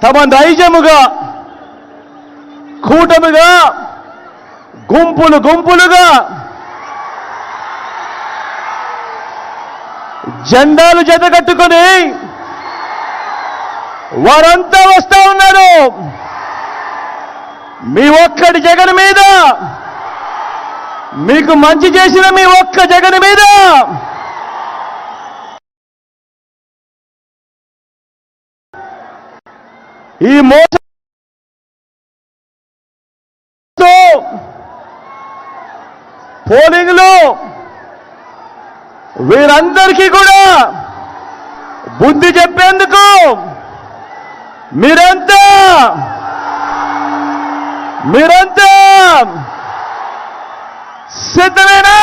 తమ నైజముగా కూటమిగా గుంపులు గుంపులుగా జెండాలు జతకట్టుకొని వారంతా వస్తా ఉన్నారు. మీ ఒక్కడి జగన్ మీద, మీకు మంచి చేసిన మీ ఒక్క జగన్ మీద ఈ మోస పోలింగ్ లో వీరందరికీ కూడా బుద్ధి చెప్పేందుకు మీరంతా సిద్ధమేనా?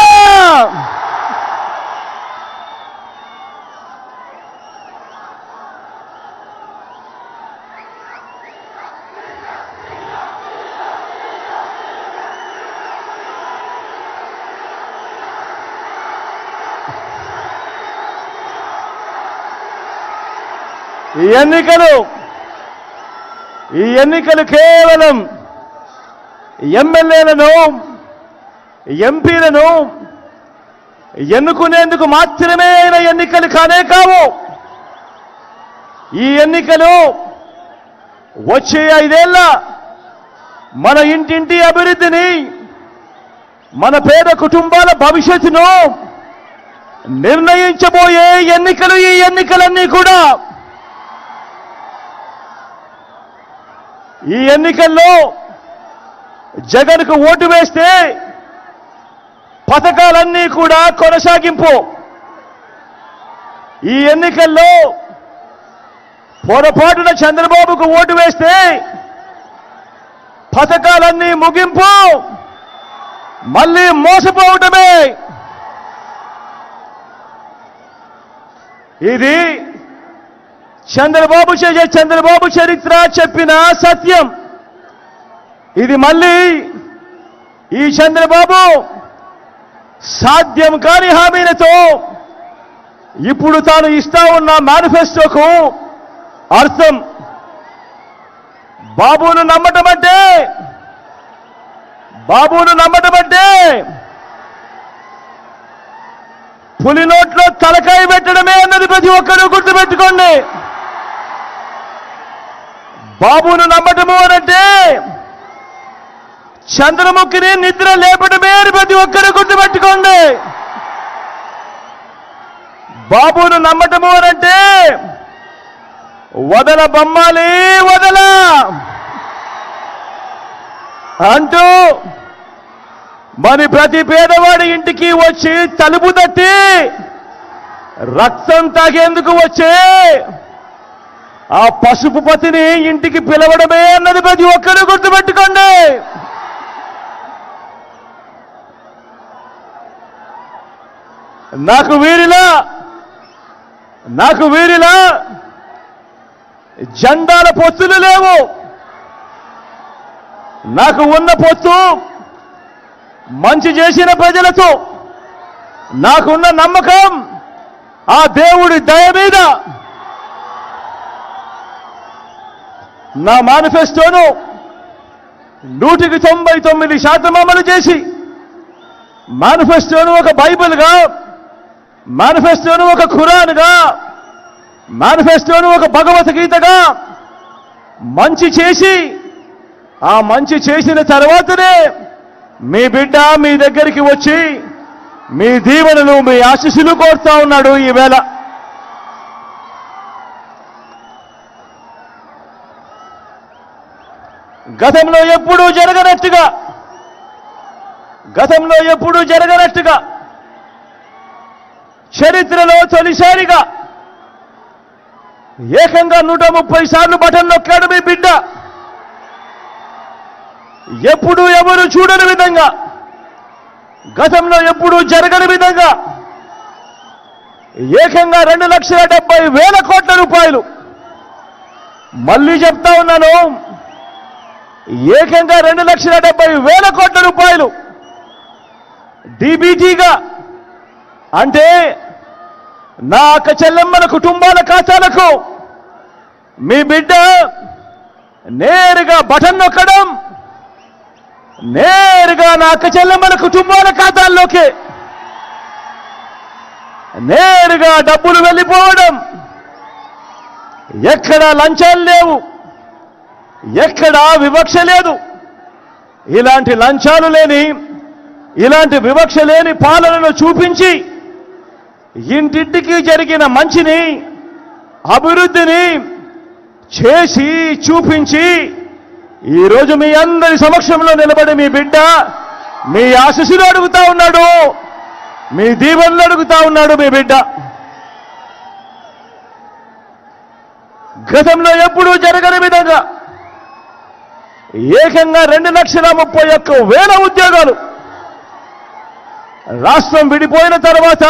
ఈ ఎన్నికలు కేవలం ఎమ్మెల్యేలను ఎంపీలను ఎన్నుకునేందుకు మాత్రమే అయిన ఎన్నికలు కానే కావు. ఈ ఎన్నికలు వచ్చే 5 ఏళ్ల మన ఇంటింటి అభివృద్ధిని, మన పేద కుటుంబాల భవిష్యత్తును నిర్ణయించబోయే ఎన్నికలు. ఈ ఎన్నికలన్నీ కూడా ఈ ఎన్నికల్లో జగన్కు ఓటు వేస్తే పథకాలన్నీ కూడా కొనసాగింపు. ఈ ఎన్నికల్లో పొరపాటున చంద్రబాబుకు ఓటు వేస్తే పథకాలన్నీ ముగింపు, మళ్ళీ మోసపోవటమే. ఇది చంద్రబాబు చరిత్ర చెప్పిన సత్యం. ఇది మళ్ళీ ఈ చంద్రబాబు సాధ్యం కాని హామీలతో ఇప్పుడు తాను ఇస్తా ఉన్న మేనిఫెస్టోకు అర్థం. బాబును నమ్మటం అంటే పులి నోట్లో తలకాయ పెట్టడమే అన్నది ప్రతి ఒక్కరూ గుర్తుపెట్టుకోండి. బాబును నమ్మటము అనంటే చంద్రముఖిని నిద్ర లేపడమే అని ప్రతి ఒక్కరూ గుర్తుపెట్టుకోండి. బాబును నమ్మటము అనంటే వదల బొమ్మాలి వదల అంటూ మరి ప్రతి పేదవాడి ఇంటికి వచ్చి తలుపు తట్టి రక్తం తాగేందుకు వచ్చే ఆ పసుపు పతిని ఇంటికి పిలవడమే అన్నది ప్రతి ఒక్కరూ గుర్తుపెట్టుకోండి. నాకు వీరిలా జెండాల పొత్తులు లేవు. నాకు ఉన్న పొత్తు మంచి చేసిన ప్రజలతో, నాకున్న నమ్మకం ఆ దేవుడి దయ మీద. నా మేనిఫెస్టోను 99% అమలు చేసి, మేనిఫెస్టోను ఒక బైబిల్గా, మేనిఫెస్టోను ఒక ఖురాన్గా, మేనిఫెస్టోను ఒక భగవద్గీతగా మంచి చేసి, ఆ మంచి చేసిన తర్వాతనే మీ బిడ్డ మీ దగ్గరికి వచ్చి మీ దీవెనలు, మీ ఆశీస్సులు కోరుతా ఉన్నాడు. ఈవేళ గతంలో ఎప్పుడూ జరగనట్టుగా చరిత్రలో తొలిసారిగా ఏకంగా 130 సార్లు బటన్ నొక్కాడు మీ బిడ్డ. ఎప్పుడు ఎవరు చూడని విధంగా, గతంలో ఎప్పుడూ జరగని విధంగా ఏకంగా 2,70,000 కోట్ల రూపాయలు, మళ్ళీ చెప్తా ఉన్నాను, ఏకంగా 2,70,000 కోట్ల రూపాయలు డీబీటీగా, అంటే నా అక్క చెల్లెమ్మల కుటుంబాల ఖాతాలకు మీ బిడ్డ నేరుగా బటన్ నొక్కడం, నేరుగా నా అక్క చెల్లెమ్మల కుటుంబాల ఖాతాల్లోకి నేరుగా డబ్బులు వెళ్ళిపోవడం. ఎక్కడా లంచాలు లేవు, ఎక్కడా వివక్ష లేదు. ఇలాంటి లంచాలు లేని, ఇలాంటి వివక్ష లేని పాలనను చూపించి ఇంటింటికి జరిగిన మంచిని, అభివృద్ధిని చేసి చూపించి ఈరోజు మీ అందరి సమక్షంలో నిలబడి మీ బిడ్డ మీ ఆశీస్సులు అడుగుతా ఉన్నాడు, మీ దీవెనలు అడుగుతా ఉన్నాడు మీ బిడ్డ. గతంలో ఎప్పుడూ జరగని విధంగా ఏకంగా 2,31,000 ఉద్యోగాలు. రాష్ట్రం విడిపోయిన తర్వాత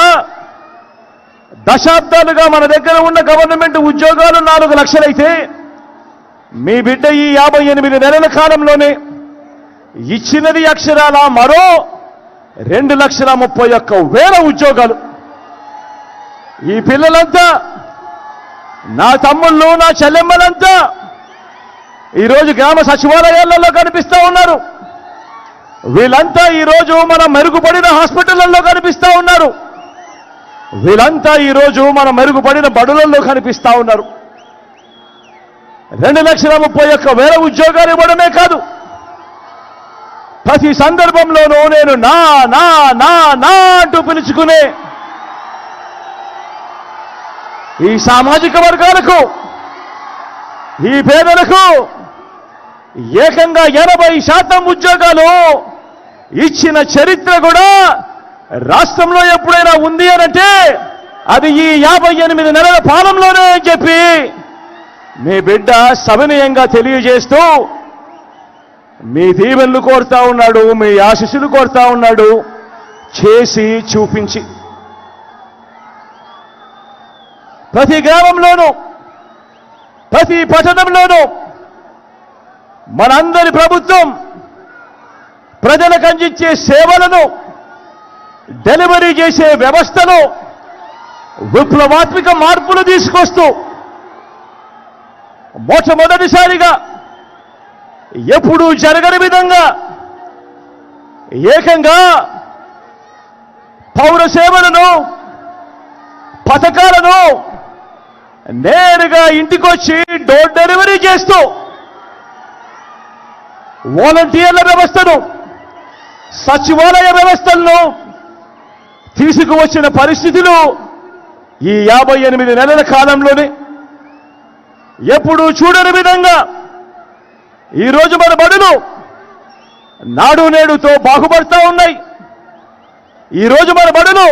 దశాబ్దాలుగా మన దగ్గర ఉన్న గవర్నమెంట్ ఉద్యోగాలు 4 లక్షలైతే మీ బిడ్డ ఈ 58 నెలల కాలంలోనే ఇచ్చినది అక్షరాల మరో 2,31,000 ఉద్యోగాలు. ఈ పిల్లలంతా, నా తమ్ముళ్ళు, నా చెల్లెమ్మలంతా ఈరోజు గ్రామ సచివాలయాలలో కనిపిస్తూ ఉన్నారు. వీళ్ళంతా ఈరోజు మన మెరుగుపడిన హాస్పిటళ్లలో కనిపిస్తూ ఉన్నారు. వీళ్ళంతా ఈరోజు మన మెరుగుపడిన బడులలో కనిపిస్తూ ఉన్నారు. 2,31,000 ఉద్యోగాలు ఇవ్వడమే కాదు, ప్రతి సందర్భంలోనూ నేను నా నా నా నా అంటూ పిలుచుకునే ఈ సామాజిక వర్గాలకు, ఈ పేదలకు ఏకంగా 80% ఉద్యోగాలు ఇచ్చిన చరిత్ర కూడా రాష్ట్రంలో ఎప్పుడైనా ఉంది అనంటే అది ఈ 58 నెలల పాలనలోనే అని చెప్పి మీ బిడ్డ సవినయంగా తెలియజేస్తూ మీ దీవెనలు కోరుతా ఉన్నాడు, మీ ఆశీస్సులు కోరుతా ఉన్నాడు, చేసి చూపించి. ప్రతి గ్రామంలోనూ, ప్రతి పట్టణంలోనూ మనందరి ప్రభుత్వం ప్రజలకు అందించే సేవలను, డెలివరీ చేసే వ్యవస్థలో విప్లవాత్మక మార్పులు తీసుకొస్తూ మొట్టమొదటిసారిగా ఎప్పుడూ జరగని విధంగా ఏకంగా పౌర సేవలను, పథకాలను నేరుగా ఇంటికొచ్చి డోర్ డెలివరీ చేస్తూ వాలంటీర్ల వ్యవస్థను, సచివాలయ వ్యవస్థలను తీసుకువచ్చిన పరిస్థితులు ఈ 58 నెలల కాలంలోనే ఎప్పుడూ చూడని విధంగా ఈరోజు మన బడులు నాడు నేడుతో బాగుపడతా ఉన్నాయి. ఈరోజు మన బడులు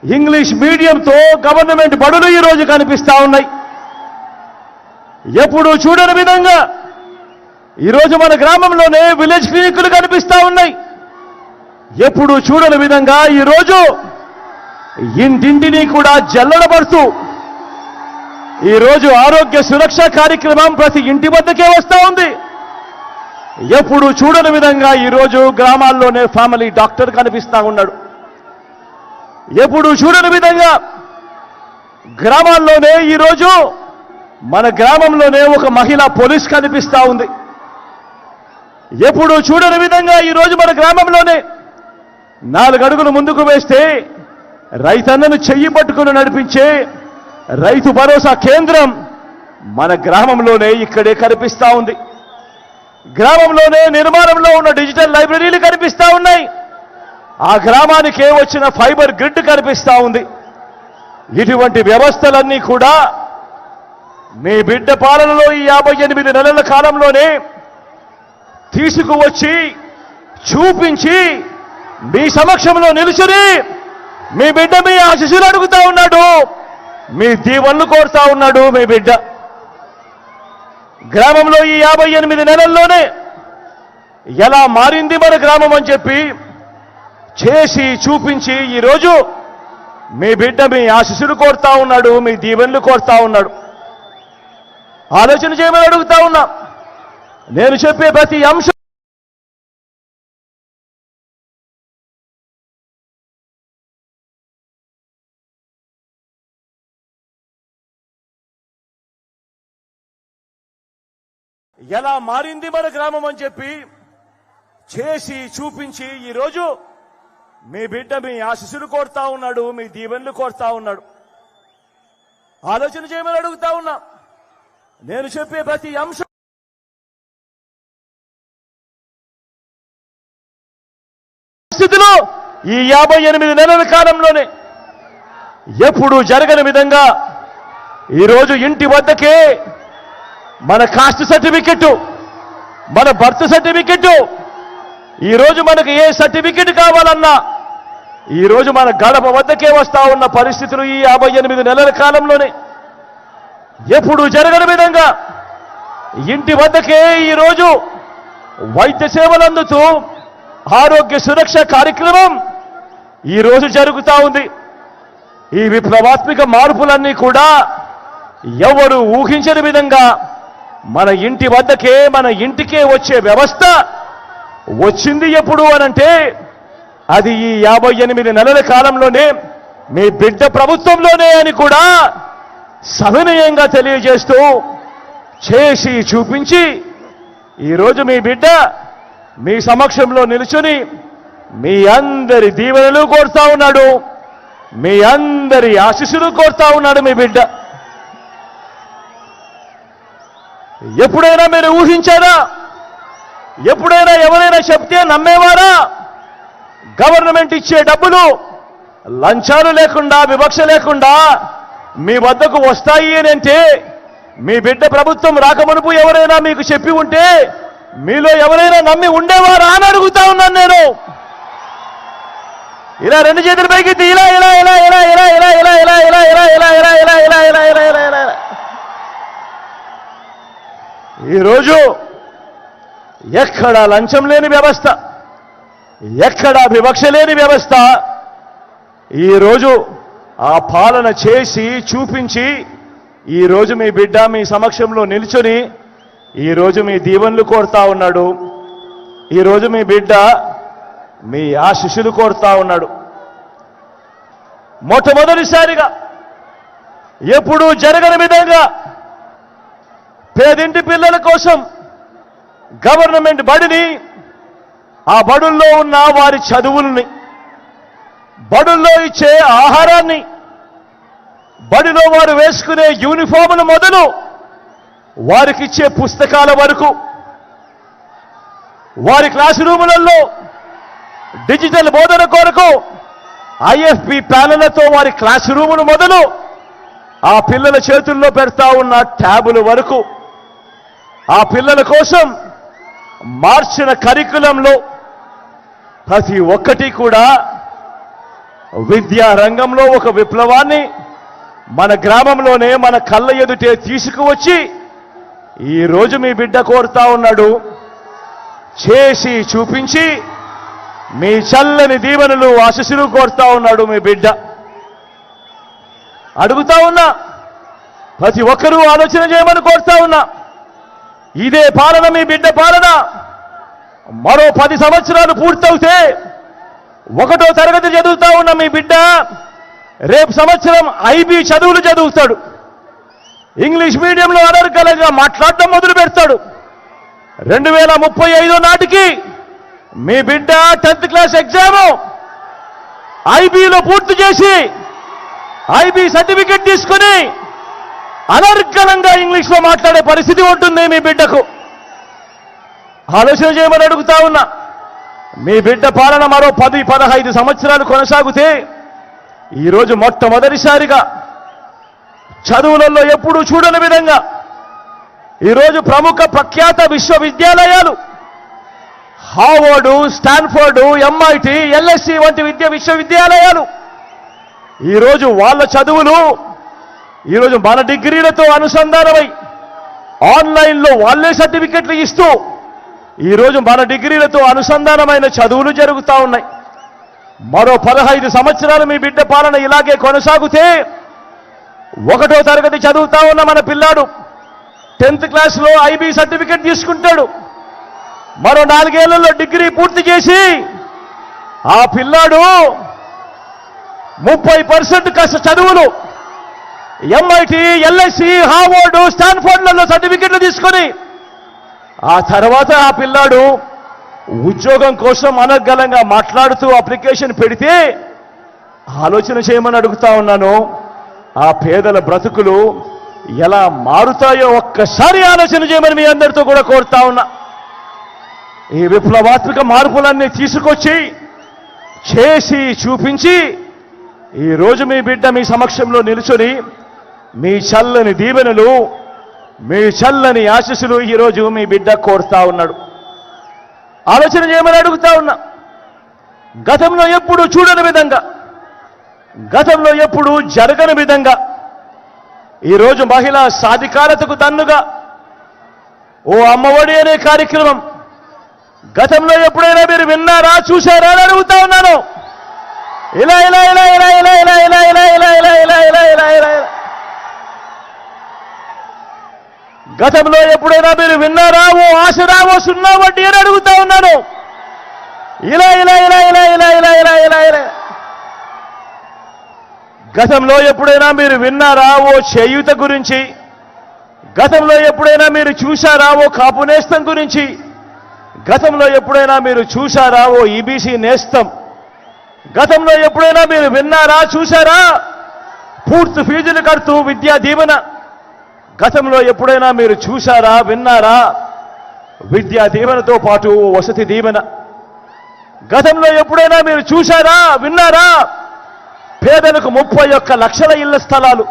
ఇంగ్లీష్ మీడియంతో గవర్నమెంట్ బడులు ఈరోజు కనిపిస్తా ఉన్నాయి. ఎప్పుడూ చూడని విధంగా ఈరోజు మన గ్రామంలోనే విలేజ్ క్లినిక్లు కనిపిస్తా ఉన్నాయి. ఎప్పుడూ చూడని విధంగా ఈరోజు ఇంటింటిని కూడా జల్లడబడుతూ ఈరోజు ఆరోగ్య సురక్ష కార్యక్రమం ప్రతి ఇంటి వద్దకే వస్తూ ఉంది. ఎప్పుడు చూడని విధంగా ఈరోజు గ్రామాల్లోనే ఫ్యామిలీ డాక్టర్ కనిపిస్తా ఉన్నాడు. ఎప్పుడు చూడని విధంగా గ్రామాల్లోనే ఈరోజు మన గ్రామంలోనే ఒక మహిళా పోలీస్ కనిపిస్తా ఉంది. ఎప్పుడు చూడని విధంగా ఈరోజు మన గ్రామంలోనే 4 అడుగులు ముందుకు వేస్తే రైతన్నను చెయ్యి పట్టుకుని నడిపించే రైతు భరోసా కేంద్రం మన గ్రామంలోనే ఇక్కడే కనిపిస్తా ఉంది. గ్రామంలోనే నిర్మాణంలో ఉన్న డిజిటల్ లైబ్రరీలు కనిపిస్తా ఉన్నాయి. ఆ గ్రామానికే వచ్చిన ఫైబర్ గ్రిడ్ కనిపిస్తా ఉంది. ఇటువంటి వ్యవస్థలన్నీ కూడా మీ బిడ్డ పాలనలో ఈ 58 నెలల కాలంలోనే తీసుకువచ్చి చూపించి మీ సమక్షంలో నిలుచుని మీ బిడ్డ మీ ఆశీస్సులు అడుగుతా ఉన్నాడు, మీ దీవెనలు కోరుతా ఉన్నాడు మీ బిడ్డ. గ్రామంలో ఈ 58 నెలల్లోనే ఎలా మారింది మన గ్రామం అని చెప్పి చేసి చూపించి ఈరోజు మీ బిడ్డ మీ ఆశీస్సులు కోరుతా ఉన్నాడు, మీ దీవెనలు కోరుతా ఉన్నాడు. ఆలోచన చేయమని అడుగుతా ఉన్నా. నేను చెప్పే ప్రతి అంశం ఎలా మారింది మన గ్రామం అని చెప్పి చేసి చూపించి ఈరోజు మీ బిడ్డ మీ ఆశీస్సులు కోరుతా ఉన్నాడు, మీ దీవెనలు కోరుతా ఉన్నాడు. ఆలోచన చేయమని అడుగుతా ఉన్నా. నేను చెప్పే ప్రతి అంశం పరిస్థితిలో ఈ 58 నెలల కాలంలోనే ఎప్పుడు జరగని విధంగా ఈరోజు ఇంటి వద్దకే మన కాస్ట్ సర్టిఫికెట్, మన బర్త్ సర్టిఫికెట్, ఈరోజు మనకు ఏ సర్టిఫికెట్ కావాలన్నా ఈరోజు మన గడప వద్దకే వస్తా ఉన్న పరిస్థితులు ఈ 58 నెలల కాలంలోనే ఎప్పుడు జరగని విధంగా ఇంటి వద్దకే ఈరోజు వైద్య సేవలు అందుతూ ఆరోగ్య సురక్ష కార్యక్రమం ఈరోజు జరుగుతూ ఉంది. ఈ విప్లవాత్మక మార్పులన్నీ కూడా ఎవరు ఊహించని విధంగా మన ఇంటి వద్దకే, మన ఇంటికే వచ్చే వ్యవస్థ వచ్చింది. ఎప్పుడు అనంటే అది ఈ 58 నెలల కాలంలోనే మీ బిడ్డ ప్రభుత్వంలోనే అని కూడా సవినయంగా తెలియజేస్తూ చేసి చూపించి ఈరోజు మీ బిడ్డ మీ సమక్షంలో నిలుచుని మీ అందరి దీవెనలు కోరుతా ఉన్నాడు, మీ అందరి ఆశీస్సులు కోరుతా ఉన్నాడు మీ బిడ్డ. ఎప్పుడైనా మీరు ఊహించారా? ఎప్పుడైనా ఎవరైనా చెప్తే నమ్మేవారా? గవర్నమెంట్ ఇచ్చే డబ్బులు లంచాలు లేకుండా, వివక్ష లేకుండా మీ వద్దకు వస్తాయి అని అంటే మీ బిడ్డ ప్రభుత్వం రాకమునుపు ఎవరైనా మీకు చెప్పి ఉంటే మీలో ఎవరైనా నమ్మి ఉండేవారా అని అడుగుతా ఉన్నాను నేను. ఇలా రెండు చేతుల పైకి ఇలా ఇలా ఇలా ఇలా ఇలా ఇలా ఇలా ఇలా ఇలా ఇలా ఇలా ఇలా ఇలా ఇలా ఇలా ఇలా ఇలా ఇలా ఈరోజు ఎక్కడా లంచం లేని వ్యవస్థ, ఎక్కడా వివక్ష లేని వ్యవస్థ ఈరోజు ఆ పాలన చేసి చూపించి ఈరోజు మీ బిడ్డ మీ సమక్షంలో నిల్చొని ఈరోజు మీ దీవెనలు కోరుతా ఉన్నాడు. ఈరోజు మీ బిడ్డ మీ ఆశీస్సులు కోరుతా ఉన్నాడు. మొట్టమొదటిసారిగా ఎప్పుడూ జరగని విధంగా పేదింటి పిల్లల కోసం గవర్నమెంట్ బడిని, ఆ బడుల్లో ఉన్న వారి చదువుల్ని, బడుల్లో ఇచ్చే ఆహారాన్ని, బడిలో వారు వేసుకునే యూనిఫాములు మొదలు వారికిచ్చే పుస్తకాల వరకు, వారి క్లాస్ రూములలో డిజిటల్ బోధన కొరకు ఐఎఫ్పి ప్యానెళ్లతో వారి క్లాస్ రూములు మొదలు ఆ పిల్లల చేతుల్లో పెడతా ఉన్న ట్యాబుల వరకు, ఆ పిల్లల కోసం మార్చిన కరికులంలో ప్రతి ఒక్కటి కూడా విద్యా రంగంలో ఒక విప్లవాన్ని మన గ్రామంలోనే మన కళ్ళ ఎదుటే తీసుకువచ్చి ఈరోజు మీ బిడ్డ కోరుతా ఉన్నాడు. చేసి చూపించి మీ చల్లని దీవెనలు ఆశీస్సులు కోరుతా ఉన్నాడు మీ బిడ్డ. అడుగుతా ఉన్నా, ప్రతి ఒక్కరూ ఆలోచన చేయమని కోరుతా ఉన్నా. ఇదే పాలన, మీ బిడ్డ పాలన మరో 10 సంవత్సరాలు పూర్తవుతే 1వ తరగతి చదువుతా ఉన్న మీ బిడ్డ రేపు సంవత్సరం ఐబీ చదువులు చదువుతాడు. ఇంగ్లీష్ మీడియంలో అనర్గళంగా మాట్లాడటం మొదలు పెడతాడు. 2035 నాటికి మీ బిడ్డ 10th క్లాస్ ఎగ్జామ్ ఐబీలో పూర్తి చేసి ఐబీ సర్టిఫికెట్ తీసుకుని అనర్గళంగా ఇంగ్లీష్లో మాట్లాడే పరిస్థితి ఉంటుంది మీ బిడ్డకు. ఆలోచన చేయమని అడుగుతా ఉన్నా. మీ బిడ్డ పాలన మరో 10-15 సంవత్సరాలు కొనసాగితే ఈరోజు మొట్టమొదటిసారిగా చదువులలో ఎప్పుడూ చూడని విధంగా ఈరోజు ప్రముఖ ప్రఖ్యాత విశ్వవిద్యాలయాలు హార్వర్డ్, స్టాన్ఫోర్డ్, ఎంఐటి, ఎల్ఎస్సి వంటి విశ్వవిద్యాలయాలు ఈరోజు వాళ్ళ చదువులు ఈరోజు మన డిగ్రీలతో అనుసంధానమై ఆన్లైన్లో వాళ్ళే సర్టిఫికెట్లు ఇస్తూ ఈరోజు మన డిగ్రీలతో అనుసంధానమైన చదువులు జరుగుతూ ఉన్నాయి. మరో 15 సంవత్సరాలు మీ బిడ్డ పాలన ఇలాగే కొనసాగితే 1వ తరగతి చదువుతా ఉన్న మన పిల్లాడు 10th క్లాస్లో ఐబీ సర్టిఫికెట్ తీసుకుంటాడు. మరో 4 ఏళ్లలో డిగ్రీ పూర్తి చేసి ఆ పిల్లాడు 30% చదువులు ఎంఐటి, ఎల్ఎస్సి, హార్వర్డ్, స్టాన్ఫోర్డ్లలో సర్టిఫికెట్లు తీసుకొని ఆ తర్వాత ఆ పిల్లాడు ఉద్యోగం కోసం అనర్గళంగా మాట్లాడుతూ అప్లికేషన్ పెడితే ఆలోచన చేయమని అడుగుతా ఉన్నాను. ఆ పేదల బ్రతుకులు ఎలా మారుతాయో ఒక్కసారి ఆలోచన చేయమని మీ అందరితో కూడా కోరుతా ఉన్నా. ఈ విప్లవాత్మక మార్పులన్నీ తీసుకొచ్చి చేసి చూపించి ఈరోజు మీ బిడ్డ మీ సమక్షంలో నిలుచుని మీ చల్లని దీవెనలు, మీ చల్లని ఆశీస్సులు ఈరోజు మీ బిడ్డ కోరుతా ఉన్నాడు. ఆలోచన చేయమని అడుగుతా ఉన్నా. గతంలో ఎప్పుడు చూడని విధంగా, గతంలో ఎప్పుడు జరగని విధంగా ఈరోజు మహిళా సాధికారతకు దన్నుగా ఓ అమ్మఒడి అనే కార్యక్రమం గతంలో ఎప్పుడైనా మీరు విన్నారా, చూశారా అని అడుగుతా ఉన్నాను. ఇలా ఇలా ఇలా ఇలా ఇలా ఇలా ఇలా ఇలా ఇలా ఇలా ఇలా ఇలా ఇలా ఇలా గతంలో ఎప్పుడైనా మీరు విన్నారా? ఓ ఆసరా, ఓ సున్నా వడ్డీ అని అడుగుతా ఉన్నాను. ఇలా ఇలా ఇలా ఇలా ఇలా ఇలా ఇలా ఇలా ఇలా గతంలో ఎప్పుడైనా మీరు విన్నారా? ఓ చేయూత గురించి. గతంలో ఎప్పుడైనా మీరు చూశారా? ఓ కాపు నేస్తం గురించి. గతంలో ఎప్పుడైనా మీరు చూశారా? ఓ ఈబీసీ నేస్తం. గతంలో ఎప్పుడైనా మీరు విన్నారా, చూశారా? పూర్తి ఫీజులు కడుతూ విద్యా దీవెన. గతంలో ఎప్పుడైనా మీరు చూశారా, విన్నారా? విద్యా దీవెనతో పాటు వసతి దీవెన. గతంలో ఎప్పుడైనా మీరు చూశారా, విన్నారా? పేదలకు 31 లక్షల ఇళ్ల స్థలాలు.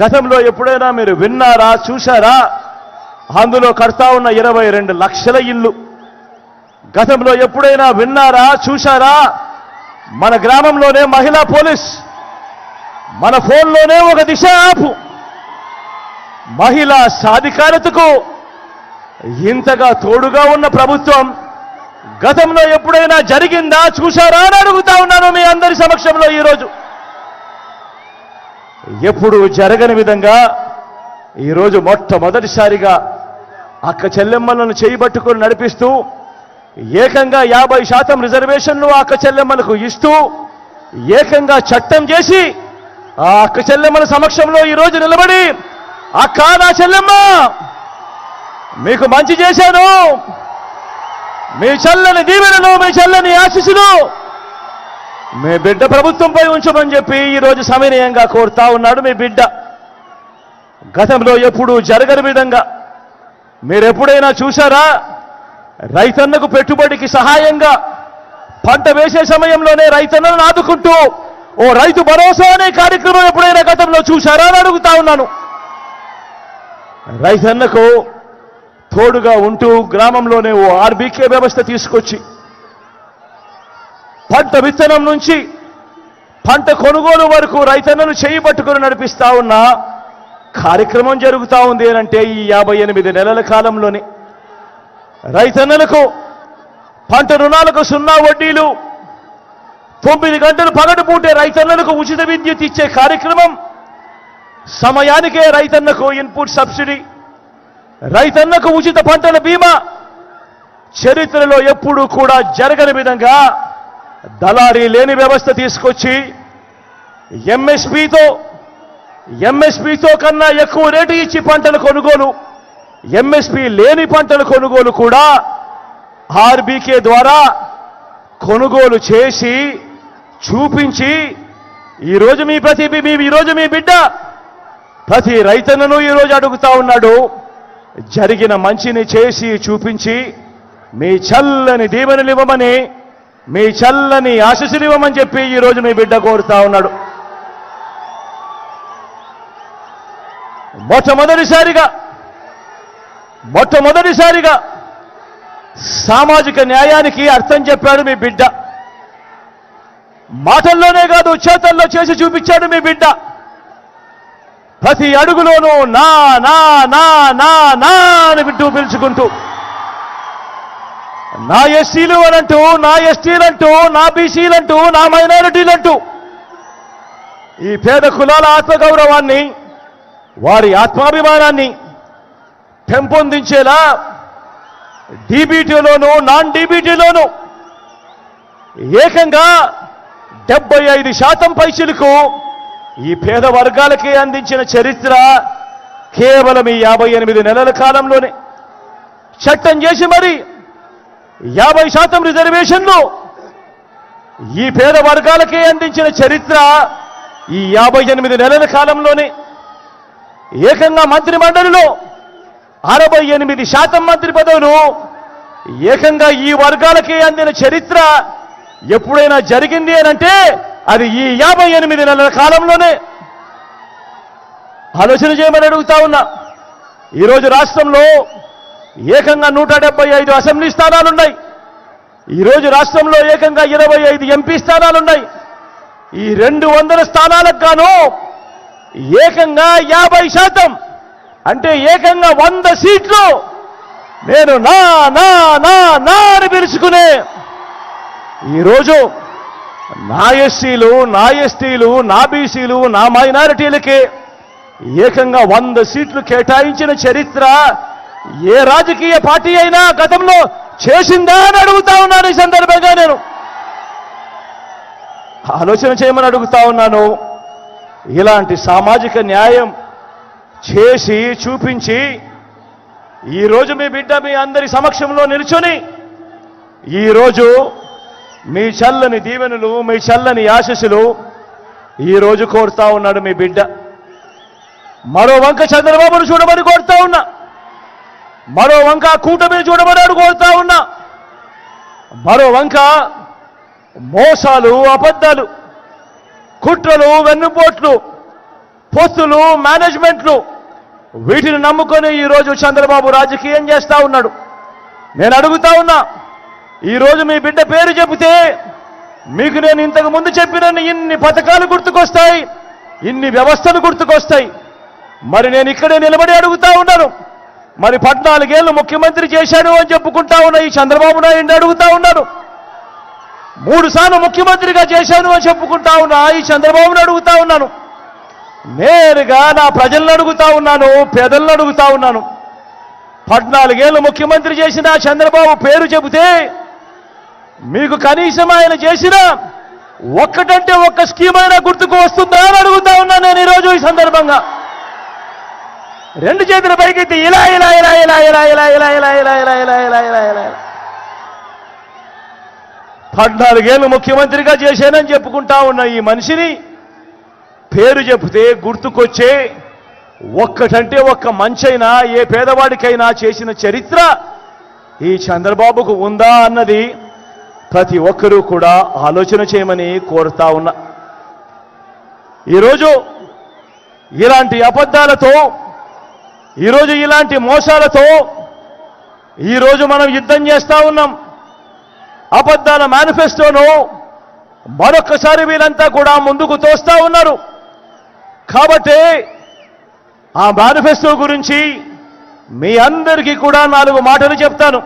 గతంలో ఎప్పుడైనా మీరు విన్నారా, చూశారా? అందులో కడతా ఉన్న 22 లక్షల ఇల్లు. గతంలో ఎప్పుడైనా విన్నారా, చూశారా? మన గ్రామంలోనే మహిళా పోలీస్, మన ఫోన్లోనే ఒక దిశ యాప్. మహిళా సాధికారతకు ఇంతగా తోడుగా ఉన్న ప్రభుత్వం గతంలో ఎప్పుడైనా జరిగిందా, చూశారా అని అడుగుతా ఉన్నాను మీ అందరి సమక్షంలో ఈరోజు. ఎప్పుడు జరగని విధంగా ఈరోజు మొట్టమొదటిసారిగా అక్క చెల్లెమ్మలను చేయబట్టుకుని నడిపిస్తూ ఏకంగా 50% రిజర్వేషన్లు అక్క చెల్లెమ్మలకు ఇస్తూ ఏకంగా చట్టం చేసి ఆ అక్క చెల్లెమ్మల సమక్షంలో ఈరోజు నిలబడి, అక్క నా చెల్లెమ్మ మీకు మంచి చేశాను, మీ చల్లని దీవెనలు, మీ చల్లని ఆశీస్సులు మీ బిడ్డ ప్రభుత్వంపై ఉంచమని చెప్పి ఈరోజు సవినయంగా కోరుతా ఉన్నాడు మీ బిడ్డ. గతంలో ఎప్పుడూ జరగని విధంగా మీరెప్పుడైనా చూశారా? రైతన్నకు పెట్టుబడికి సహాయంగా పంట వేసే సమయంలోనే రైతన్నను ఆదుకుంటూ ఓ రైతు భరోసా అనే కార్యక్రమం ఎప్పుడైనా గతంలో చూశారా అని అడుగుతా ఉన్నాను. రైతన్నకు తోడుగా ఉంటూ గ్రామంలోనే ఓ ఆర్బీకే వ్యవస్థ తీసుకొచ్చి పంట విత్తనం నుంచి పంట కొనుగోలు వరకు రైతన్నను చేయబట్టుకుని నడిపిస్తా ఉన్న కార్యక్రమం జరుగుతూ ఉంది అంటే ఈ 58 నెలల కాలంలోనే రైతన్నలకు పంట రుణాలకు 0 వడ్డీలు, 9 గంటలు పగటిపూటే రైతన్నలకు ఉచిత విద్యుత్ ఇచ్చే కార్యక్రమం, సమయానికే రైతన్నకు ఇన్పుట్ సబ్సిడీ, రైతన్నకు ఉచిత పంటల బీమా, చరిత్రలో ఎప్పుడూ కూడా జరగని విధంగా దళారీ లేని వ్యవస్థ తీసుకొచ్చి ఎంఎస్పీతో కన్నా ఎక్కువ రేటు ఇచ్చి పంటల కొనుగోలు, ఎంఎస్పీ లేని పంటల కొనుగోలు కూడా ఆర్బీకే ద్వారా కొనుగోలు చేసి చూపించి ఈరోజు మీ బిడ్డ ప్రతి రైతన్నను ఈరోజు అడుగుతా ఉన్నాడు. జరిగిన మంచిని చేసి చూపించి మీ చల్లని దీవెనలు ఇవ్వమని, మీ చల్లని ఆశీస్సులు ఇవ్వమని చెప్పి ఈరోజు మీ బిడ్డ కోరుతా ఉన్నాడు. మొట్టమొదటిసారిగా సామాజిక న్యాయానికి అర్థం చెప్పాడు మీ బిడ్డ. మాటల్లోనే కాదు, చేతల్లో చేసి చూపించాడు మీ బిడ్డ. ప్రతి అడుగులోనూ నా నా నా నా నా అని బిడ్డు పిలుచుకుంటూ నా ఎస్సీలు అనంటూ, నా ఎస్టీలంటూ, నా బీసీలంటూ, నా మైనారిటీలంటూ ఈ పేద కులాల ఆత్మగౌరవాన్ని, వారి ఆత్మాభిమానాన్ని పెంపొందించేలా డీబీటీలోనూ నాన్ డీబీటీలోనూ ఏకంగా 75% పైచిలకు ఈ పేద వర్గాలకే అందించిన చరిత్ర కేవలం ఈ 58 నెలల కాలంలోనే. చట్టం చేసి మరి 50% రిజర్వేషన్లు ఈ పేద వర్గాలకే అందించిన చరిత్ర ఈ 58 నెలల కాలంలోనే. ఏకంగా మంత్రి మండలిలో 68% మంత్రి పదవులు ఏకంగా ఈ వర్గాలకే అందిన చరిత్ర ఎప్పుడైనా జరిగింది అనంటే అది ఈ 58 నెలల కాలంలోనే. ఆలోచన చేయమని అడుగుతా ఉన్నా. ఈరోజు రాష్ట్రంలో ఏకంగా 175 అసెంబ్లీ స్థానాలున్నాయి. ఈరోజు రాష్ట్రంలో ఏకంగా 25 ఎంపీ స్థానాలున్నాయి. ఈ 200 స్థానాలకు గాను ఏకంగా 50% అంటే ఏకంగా 100 సీట్లు నేను నా నా నా నా అని పిలుచుకునే ఈరోజు నా ఎస్సీలు, నా ఎస్టీలు, నా బీసీలు, నా మైనారిటీలకి ఏకంగా 100 సీట్లు కేటాయించిన చరిత్ర ఏ రాజకీయ పార్టీ అయినా గతంలో చేసిందా అని అడుగుతా ఉన్నాను. ఈ సందర్భంగా నేను ఆలోచన చేయమని అడుగుతా ఉన్నాను. ఇలాంటి సామాజిక న్యాయం చేసి చూపించి ఈరోజు మీ బిడ్డ మీ అందరి సమక్షంలో నిల్చొని ఈరోజు మీ చల్లని దీవెనలు, మీ చల్లని ఆశీస్సులు ఈరోజు కోరుతా ఉన్నాడు మీ బిడ్డ. మరో వంక చంద్రబాబును చూడమని కోరుతా ఉన్నా, మరో వంక కూటమిని చూడమని కోరుతా ఉన్నా, మరో వంక మోసాలు, అబద్ధాలు, కుట్రలు, వెన్నుపోట్లు, పొత్తులు, మేనేజ్మెంట్లు వీటిని నమ్ముకొని ఈరోజు చంద్రబాబు రాజకీయం చేస్తా ఉన్నాడు. నేను అడుగుతా ఉన్నా, ఈరోజు మీ బిడ్డ పేరు చెబితే మీకు నేను ఇంతకు ముందు చెప్పిన ఇన్ని పథకాలు గుర్తుకొస్తాయి, ఇన్ని వ్యవస్థలు గుర్తుకొస్తాయి. మరి నేను ఇక్కడే నిలబడి అడుగుతా ఉన్నాను, మరి 14 ఏళ్ళు ముఖ్యమంత్రి చేశాడు అని చెప్పుకుంటా ఉన్న ఈ చంద్రబాబు నాయుడు అడుగుతా ఉన్నాను, 3 సార్లు ముఖ్యమంత్రిగా చేశాను అని చెప్పుకుంటా ఉన్నా ఈ చంద్రబాబును అడుగుతా ఉన్నాను. నేరుగా నా ప్రజలను అడుగుతా ఉన్నాను, పేదలను అడుగుతా ఉన్నాను. 14 ఏళ్ళు ముఖ్యమంత్రి చేసిన చంద్రబాబు పేరు చెబితే మీకు కనీసం ఆయన చేసిన ఒక్కటంటే ఒక్క స్కీమ్ అయినా గుర్తుకు వస్తుందా అని అడుగుతా ఉన్నా నేను ఈరోజు ఈ సందర్భంగా. 2 చేతుల పైకెత్తి ఇలా ఇలా ఇలా ఇలా ఇలా ఇలా ఇలా ఇలా ఇలా ఇలా ఇలా ఇలా ఇలా ఇలా 14 ఏళ్ళు ముఖ్యమంత్రిగా చేశానని చెప్పుకుంటా ఉన్న ఈ మనిషిని పేరు చెబితే గుర్తుకొచ్చే ఒక్కటంటే ఒక్క మంచైనా ఏ పేదవాడికైనా చేసిన చరిత్ర ఈ చంద్రబాబుకు ఉందా అన్నది ప్రతి ఒక్కరూ కూడా ఆలోచన చేయమని కోరుతా ఉన్నా. ఈరోజు ఇలాంటి అబద్ధాలతో, ఈరోజు ఇలాంటి మోసాలతో ఈరోజు మనం యుద్ధం చేస్తా ఉన్నాం. అబద్ధాల మేనిఫెస్టోను మరొక్కసారి వీళ్ళంతా కూడా ముందుకు తోస్తా ఉన్నారు. కాబట్టి ఆ మేనిఫెస్టో గురించి మీ అందరికీ కూడా 4 మాటలు చెప్తాను.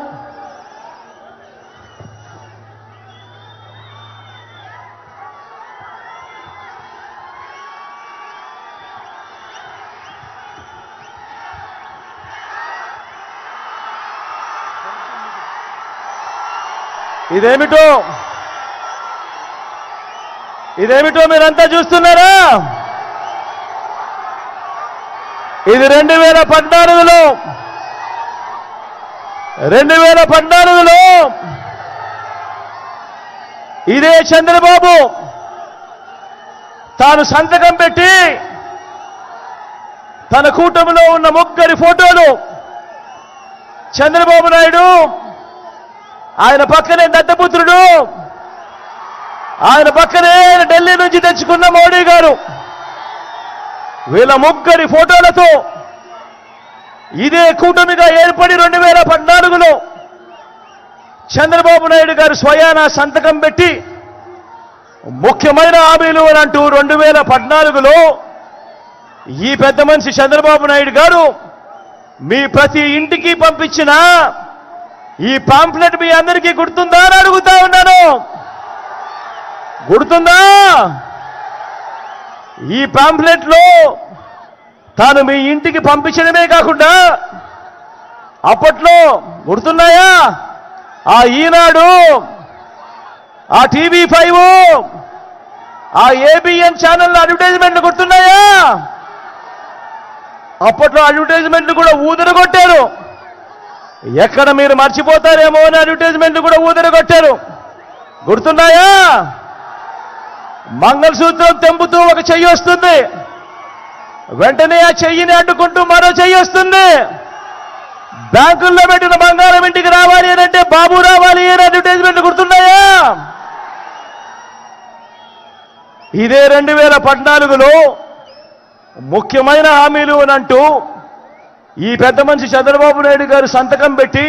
ఇదేమిటో మీరంతా చూస్తున్నారా? ఇది 2014లో ఇదే చంద్రబాబు తాను సంతకం పెట్టి తన కూటమిలో ఉన్న 3 ఫోటోలు, చంద్రబాబు నాయుడు, ఆయన పక్కనే దత్తపుత్రుడు, ఆయన పక్కనే ఢిల్లీ నుంచి తెచ్చుకున్న మోడీ గారు, వీళ్ళ 3 ఫోటోలతో ఇదే కూటమిగా ఏర్పడి 2014లో చంద్రబాబు నాయుడు గారు స్వయాన సంతకం పెట్టి ముఖ్యమైన హామీలు అని అంటూ 2014లో ఈ పెద్ద మనిషి చంద్రబాబు నాయుడు గారు మీ ప్రతి ఇంటికి పంపించిన ఈ పాంప్లెట్ మీ అందరికీ గుర్తుందా అని అడుగుతా ఉన్నాను. గుర్తుందా? ఈ పాంప్లెట్లో తాను మీ ఇంటికి పంపించడమే కాకుండా అప్పట్లో గుర్తున్నాయా? ఆ ఈనాడు, ఆ TV5, ఆ ABN ఛానల్ అడ్వర్టైజ్మెంట్లు గుర్తున్నాయా? అప్పట్లో అడ్వర్టైజ్మెంట్లు కూడా ఊదరగొట్టారు. ఎక్కడ మీరు మర్చిపోతారేమో అని అడ్వర్టైజ్మెంట్ కూడా ఊదరగొట్టారు. గుర్తున్నాయా? మంగళసూత్రం తెంపుతూ ఒక చెయ్యి వస్తుంది, వెంటనే ఆ చెయ్యిని అడ్డుకుంటూ మరో చెయ్యి వస్తుంది. బ్యాంకుల్లో పెట్టిన బంగారం ఇంటికి రావాలి అని అంటే బాబు రావాలి అని అడ్వర్టైజ్మెంట్ గుర్తున్నాయా? ఇదే 2014లో ముఖ్యమైన హామీలు అని అంటూ ఈ పెద్ద మనిషి చంద్రబాబు నాయుడు గారు సంతకం పెట్టి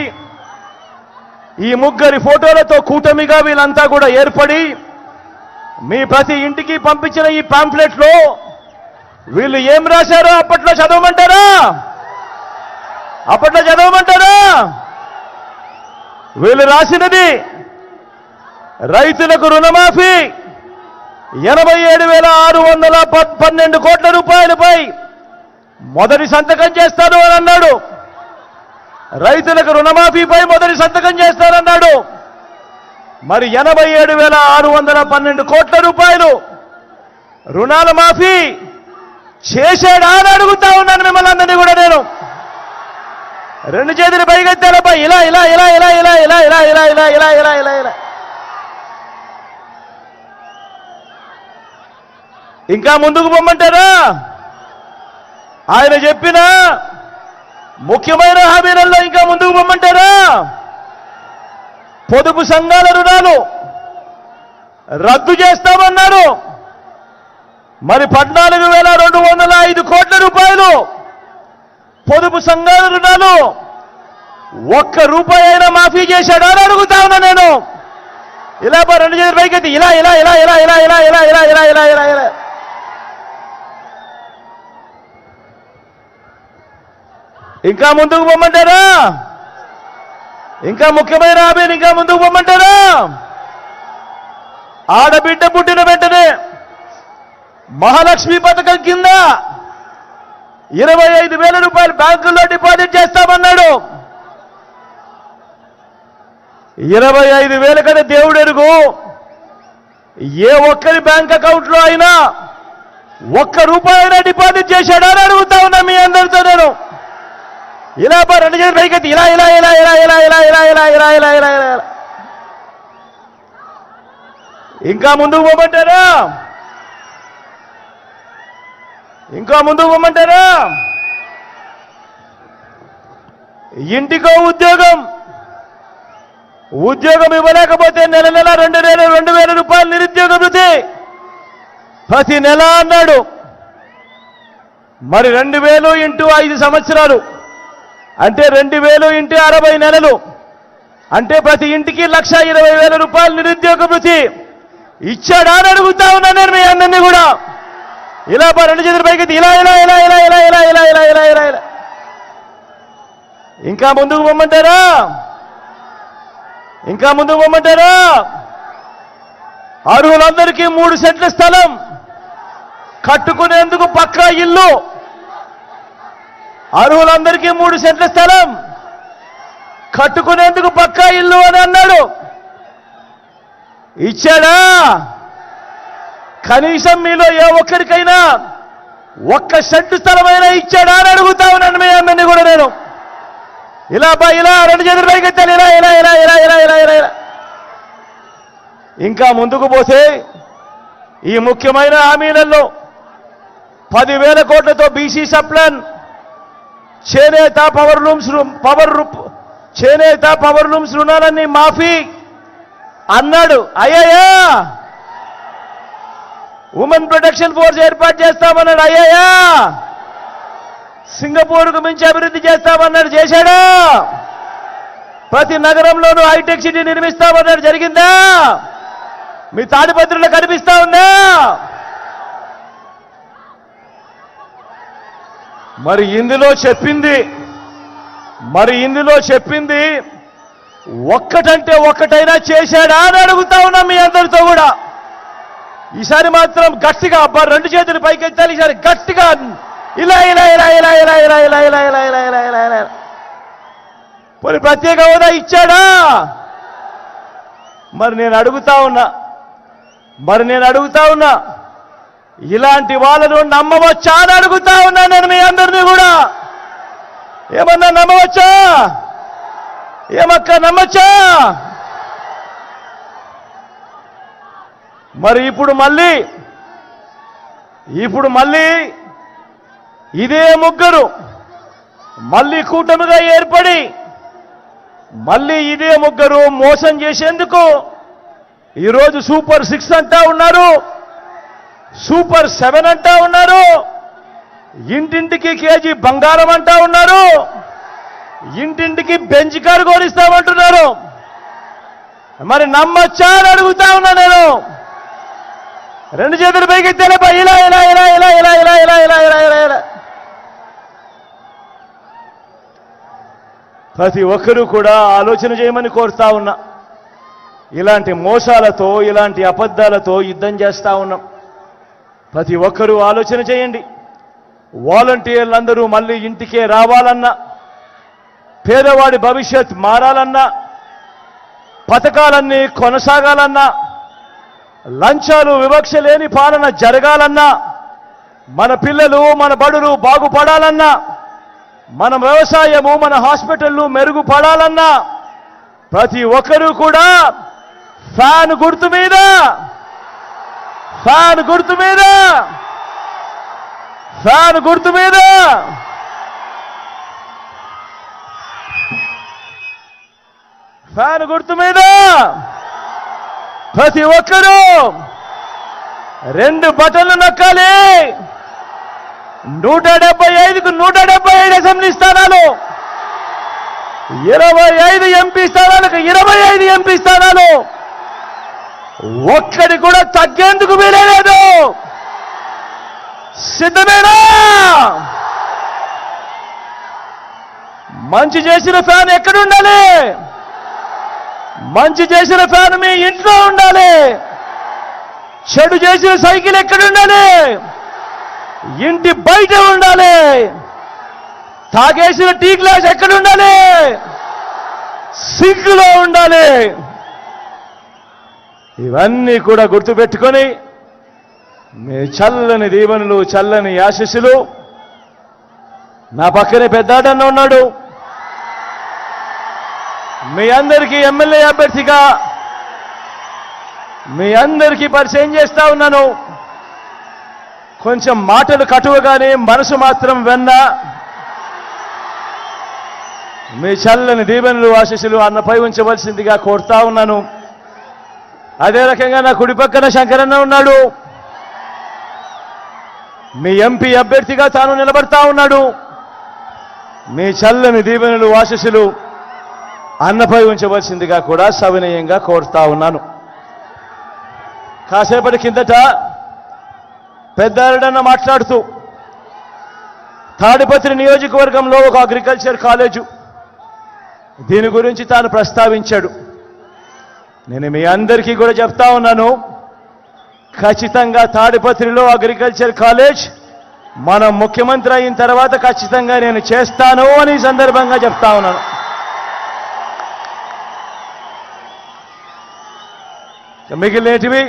ఈ ముగ్గురి ఫోటోలతో కూటమిగా వీళ్ళంతా కూడా ఏర్పడి మీ ప్రతి ఇంటికి పంపించిన ఈ పాంఫ్లెట్లో వీళ్ళు ఏం రాశారో అప్పట్లో చదవమంటారా? అప్పట్లో చదవమంటారా? వీళ్ళు రాసినది రైతులకు రుణమాఫీ 87,612 కోట్ల రూపాయలపై మొదటి సంతకం చేస్తాను అని అన్నాడు. రైతులకు రుణమాఫీపై మొదటి సంతకం చేస్తారన్నాడు. మరి 87,612 కోట్ల రూపాయలు రుణాల మాఫీ చేశాడా అని అడుగుతా ఉన్నాను మిమ్మల్ని అందరినీ కూడా. నేను రెండు చేతులు పైకెత్తాలపై ఇలా ఇలా ఇలా ఇలా ఇలా ఇలా ఇలా ఇలా ఇలా ఇలా ఇలా ఇలా ఇలా ఇంకా ముందుకు పొమ్మంటారా? ఆయన చెప్పిన ముఖ్యమైన హామీలలో ఇంకా ముందుకు పొమ్మంటారా? పొదుపు సంఘాల రుణాలు రద్దు చేస్తామన్నారు. మరి 14,205 కోట్ల రూపాయలు పొదుపు సంఘాల రుణాలు ఒక్క రూపాయి అయినా మాఫీ చేశాడా అని అడుగుతా ఉన్నా నేను. ఇలా రెండు చేతులు పైకెత్తి ఇలా ఇలా ఇలా ఇలా ఇలా ఇలా ఇలా ఇలా ఇలా ఇలా ఇలా ఇలా ఇంకా ముందుకు పొమ్మంటారా? ఇంకా ముఖ్యమైన హామీని ఇంకా ముందుకు పొమ్మంటారా? ఆడబిడ్డ పుట్టిన వెంటనే మహాలక్ష్మి పథకం కింద 25,000 రూపాయలు బ్యాంకుల్లో డిపాజిట్ చేస్తామన్నాడు. 25,000 కంటే దేవుడు ఎరుగు. ఏ ఒక్కరి బ్యాంక్ అకౌంట్ లో అయినా ఒక్క రూపాయి అయినా డిపాజిట్ చేశాడా అని అడుగుతా ఉన్నా మీ అందరితో నేను. ఇలా రెండు చేతులు పైకెత్తి ఇలా ఇలా ఇలా ఇలా ఇలా ఇలా ఇలా ఇలా ఇలా ఇలా ఇలా ఇలా ఇంకా ముందుకు పోమంటారా? ఇంకా ముందుకు పోమంటారా? ఇంటికో ఉద్యోగం ఇవ్వలేకపోతే నెల 2,000 రూపాయలు నిరుద్యోగ భృతి ప్రతి నెల అన్నాడు. మరి 2,000 ఇంటూ 5 సంవత్సరాలు అంటే 2,000 ఇంటూ 60 నెలలు అంటే ప్రతి ఇంటికి 1,20,000 రూపాయలు నిరుద్యోగ భృతి ఇచ్చాడా అని అడుగుతా ఉన్నా నేను మీ అందరినీ కూడా. ఇలా రెండు చేతులు పైకి ఇలా ఇలా ఇలా ఇలా ఇలా ఇలా ఇలా ఇలా ఇలా ఇలా ఇలా ఇంకా ముందుకు పొమ్మంటారా? ఇంకా ముందుకు పొమ్మంటారా? అర్హులందరికీ 3 సెంట్ల స్థలం కట్టుకునేందుకు పక్కా ఇల్లు. అర్హులందరికీ 3 సెంట్ల స్థలం కట్టుకునేందుకు పక్కా ఇల్లు అని అన్నాడు. ఇచ్చాడా? కనీసం మీలో ఏ ఒక్కరికైనా 1 సెంటు స్థలమైనా ఇచ్చాడా అని అడుగుతా ఉన్నాను మీ అందరినీ కూడా నేను. ఇలా ఇలా రెండు చేతులు పైకెత్తాలి ఇలా ఇలా ఇలా ఇలా ఇలా ఇలా ఇలా ఇలా ఇంకా ముందుకు పోతే ఈ ముఖ్యమైన హామీలలో 10,000 కోట్లతో బీసీ సప్లాన్, చేనేత పవర్ లూమ్స్ రుణాలన్నీ మాఫీ అన్నాడు. అయ్యాయా? ఉమెన్ ప్రొటెక్షన్ ఫోర్స్ ఏర్పాటు చేస్తామన్నాడు. అయ్యాయా? సింగపూర్కు మించి అభివృద్ధి చేస్తామన్నాడు. చేశాడా? ప్రతి నగరంలోనూ హైటెక్ సిటీ నిర్మిస్తామన్నాడు. జరిగిందా? మీ తాడిపత్రిలో కనిపిస్తా ఉందా? మరి ఇందులో చెప్పింది ఒక్కటంటే ఒక్కటైనా చేశాడా అని అడుగుతా ఉన్నా మీ అందరితో కూడా. ఈసారి మాత్రం గట్టిగా రెండు చేతులు పైకెత్తాలి. ఈసారి గట్టిగా ఇలా ఇలా ఇలా ఇలా ఇలా ఇలా ఇలా ఇలా ఇలా ఇలా ఇలా ఇలా ఇలా పోనీ ప్రత్యేక హోదా ఇచ్చాడా? మరి నేను అడుగుతా ఉన్నా ఇలాంటి వాళ్ళను నమ్మవచ్చా అని అడుగుతా ఉన్నా నేను మీ అందరినీ కూడా. ఏమన్నా నమ్మవచ్చా? ఏమక్క నమ్మచ్చా? మరి ఇప్పుడు మళ్ళీ ఇదే ముగ్గురు మళ్ళీ కూటమిగా ఏర్పడి మళ్ళీ ఇదే ముగ్గురు మోసం చేసేందుకు ఈరోజు సూపర్ 6 అంటా ఉన్నారు, సూపర్ 7 అంటా ఉన్నారు, ఇంటింటికి కేజీ బంగారం అంటా ఉన్నారు, ఇంటింటికి బెంచ్ కారు కోరిస్తామంటున్నారు. మరి నమ్మచ్చా అని అడుగుతా ఉన్నా నేను. రెండు చేతులు పైకెత్తాలే ఇలా ఇలా ఇలా ఇలా ఇలా ఇలా ఇలా ఇలా ఇలా ఇలా ఇలా ప్రతి ఒక్కరూ కూడా ఆలోచన చేయమని కోరుతా ఉన్నా. ఇలాంటి మోసాలతో ఇలాంటి అబద్ధాలతో యుద్ధం చేస్తా ఉన్నాం. ప్రతి ఒక్కరూ ఆలోచన చేయండి. వాలంటీర్లందరూ మళ్ళీ ఇంటికే రావాలన్నా, పేదవాడి భవిష్యత్ మారాలన్నా, పథకాలన్నీ కొనసాగాలన్నా, లంచాలు వివక్ష లేని పాలన జరగాలన్నా, మన పిల్లలు మన బడులు బాగుపడాలన్నా, మన వ్యవసాయము మన హాస్పిటళ్లు మెరుగుపడాలన్నా ప్రతి ఒక్కరూ కూడా ఫ్యాన్ గుర్తు మీద ప్రతి ఒక్కరూ 2 బటన్లు నొక్కాలి. 175కు 175 అసెంబ్లీ స్థానాలు, 25 ఎంపీ స్థానాలకు 25 ఎంపీ స్థానాలు, ఒక్కడి కూడా తగ్గేందుకు వీలేదు. సిద్ధమేనా? మంచి చేసిన ఫ్యాన్ ఎక్కడుండాలి? మంచి చేసిన ఫ్యాన్ మీ ఇంట్లో ఉండాలి. చెడు చేసిన సైకిల్ ఎక్కడుండాలి? ఇంటి బయట ఉండాలి. తాగేసిన టీ గ్లాస్ ఎక్కడుండాలి? సింక్లో ఉండాలి. ఇవన్నీ కూడా గుర్తుపెట్టుకొని మీ చల్లని దీవెనలు, చల్లని ఆశీస్సులు. నా పక్కనే పెద్దాడన్న ఉన్నాడు. మీ అందరికీ ఎమ్మెల్యే అభ్యర్థిగా మీ అందరికీ పరిచయం చేస్తా ఉన్నాను. కొంచెం మాటలు కటువగానే మనసు మాత్రం వెన్న. మీ చల్లని దీవెనలు, ఆశీస్సులు అన్నపై ఉంచవలసిందిగా కోరుతా ఉన్నాను. అదే రకంగా నా కుడి పక్కన శంకరన్న ఉన్నాడు. మీ ఎంపీ అభ్యర్థిగా తాను నిలబడతా ఉన్నాడు. మీ చల్లని దీవెనలు, ఆశీస్సులు అన్నపై ఉంచవలసిందిగా కూడా సవినయంగా కోరుతా ఉన్నాను. కాసేపటి కిందట పెద్దారెడ్డన్న మాట్లాడుతూ తాడిపత్రి నియోజకవర్గంలో ఒక అగ్రికల్చర్ కాలేజు, దీని గురించి తాను ప్రస్తావించాడు. నేను మీ అందరికీ కూడా చెప్తా ఉన్నాను, ఖచ్చితంగా తాడిపత్రిలో అగ్రికల్చర్ కాలేజ్ మన ముఖ్యమంత్రి అయిన తర్వాత ఖచ్చితంగా నేను చేస్తాను అని ఈ సందర్భంగా చెప్తా ఉన్నాను. మిగిలినటివి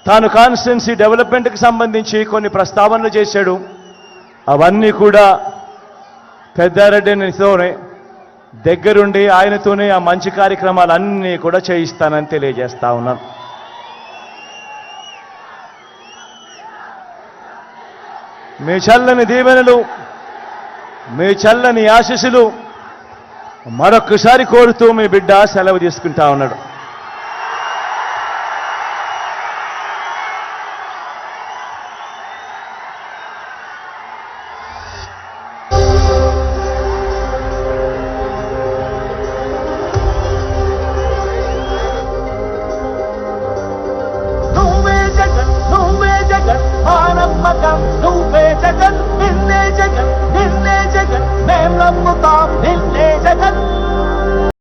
తాను కాన్స్టిట్యున్సీ డెవలప్మెంట్కి సంబంధించి కొన్ని ప్రస్తావనలు చేశాడు. అవన్నీ కూడా పెద్దారెడ్డితోనే దగ్గరుండి ఆయనతోనే ఆ మంచి కార్యక్రమాలన్నీ కూడా చేయిస్తానని తెలియజేస్తా ఉన్నాను. మీ చల్లని దీవెనలు, మీ చల్లని ఆశీస్సులు మరొక్కసారి కోరుతూ మీ బిడ్డ సెలవు తీసుకుంటా ఉన్నాడు.